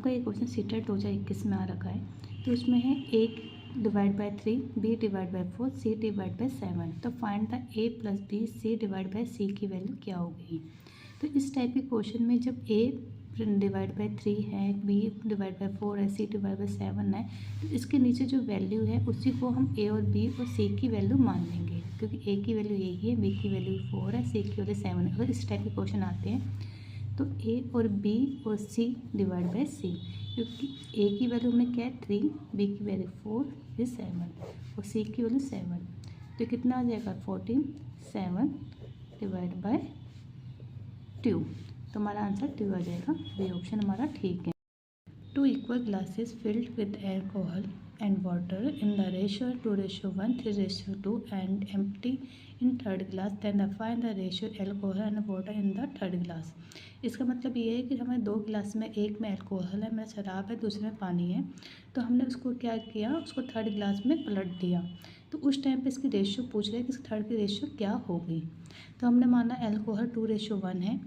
आपका ये question CTET 2021 में आ रखा है। तो उसमें है a divide by 3, b divide by 4, c divide by 7। तो find the a plus b c divide by c की वैल्यू क्या होगी। तो इस टाइप के क्वेश्चन में जब a डिवाइड बाई 3 है, b डिवाइड बाई 4 है, c डिवाइड बाई 7 है, तो इसके नीचे जो वैल्यू है उसी को हम a और b और c की वैल्यू मान लेंगे, क्योंकि a की वैल्यू यही है, b की वैल्यू 4 है, c की वैल्यू 7 है। अगर इस टाइप के क्वेश्चन आते हैं तो a और b और c डिवाइड बाई c, क्योंकि a की वैल्यू हमने क्या है 3, b की वैल्यू 4, ये 7 और c की वैल्यू 7। तो कितना आ जाएगा 14, 7 डिवाइड बाई 2। तो हमारा आंसर 2 आ जाएगा, बी ऑप्शन हमारा ठीक है। 2 equal glasses filled with alcohol and water in the ratio 2:1, 3:2 and empty in third glass, then find the ratio alcohol and water in the third glass। इसका मतलब ये है कि हमें 2 गिलास में, एक में अल्कोहल है, मेरा शराब है, दूसरे में पानी है। तो हमने उसको क्या किया, उसको थर्ड ग्लास में पलट दिया। तो उस टाइम पे इसकी रेशियो पूछ रहे हैं कि थर्ड की रेशियो क्या होगी। तो हमने माना अल्कोहल 2:1 है,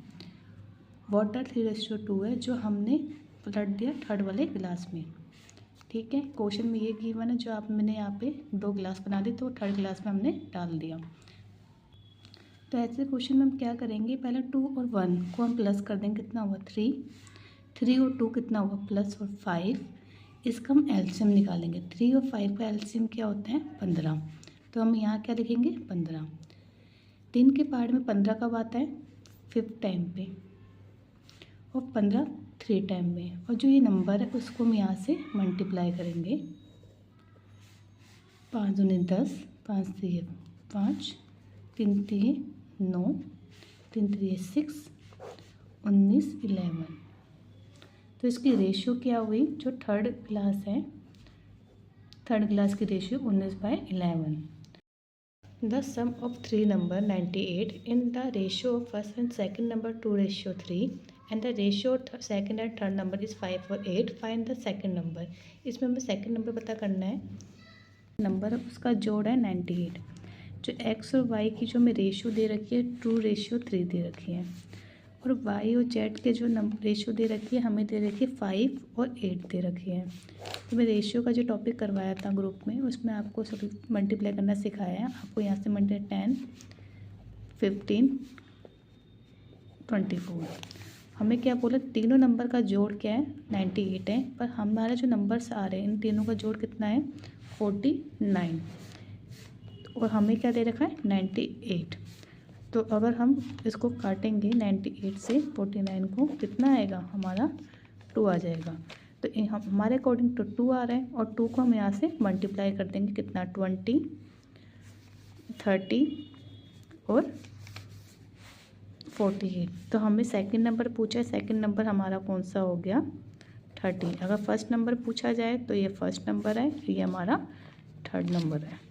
वाटर 3:2 है, जो हमने पलट दिया थर्ड वाले गिलास में। ठीक है, क्वेश्चन में ये गिवन है, जो मैंने यहाँ पे 2 गिलास बना दी तो थर्ड गिलास में हमने डाल दिया। तो ऐसे क्वेश्चन में हम क्या करेंगे, पहले 2 और 1 को हम प्लस कर देंगे, कितना हुआ 3, 3 और 2 कितना हुआ प्लस और 5। इसका हम एलसीएम निकालेंगे, 3 और 5 का एलसीएम क्या होता है 15। तो हम यहाँ क्या लिखेंगे 15। 3 के पार्ट में 15 कब आता है 5th टाइम पे, और 15 3 टाइम में, और जो ये नंबर है उसको हम यहाँ से मल्टीप्लाई करेंगे। 5 दूनी 10, 5 3 5, 3 3 9, 3 3 6, 19 11। तो इसकी रेशियो क्या हुई, जो थर्ड ग्लास है, थर्ड ग्लास की ratio 19/11। The sum of 3 number 98 in the ratio of first and second number 2:3 and the ratio second and third number is 5 और 8। Find the second number. इसमें हमें सेकेंड नंबर पता करना है। Number उसका जोड़ है 98। जो एक्स और वाई की जो हमें रेशियो दे रखी है 2:3 दे रखी है, और वाई और जेड के जो रेशियो दे रखी है हमें दे रखी है 5 और 8 दे रखी है। तो मैं रेशियो का जो टॉपिक करवाया था ग्रुप में, उसमें आपको सब मल्टीप्लाई करना सिखाया है। आपको यहाँ से मल्टीप्लाई 10, 15, 24। हमें क्या बोला, तीनों नंबर का जोड़ क्या है 98 है, पर हमारे जो नंबर्स आ रहे हैं इन तीनों का जोड़ कितना है 49, और हमें क्या दे रखा है 98। तो अगर हम इसको काटेंगे 98 से 49 को, कितना आएगा हमारा 2 आ जाएगा। तो हमारे अकॉर्डिंग तो 2 आ रहा है, और 2 को हम यहाँ से मल्टीप्लाई कर देंगे, कितना 20, 30 और 48। तो हमें सेकंड नंबर पूछा है, सेकंड नंबर हमारा कौन सा हो गया 30। अगर फर्स्ट नंबर पूछा जाए तो ये फर्स्ट नंबर है, ये हमारा थर्ड नंबर है।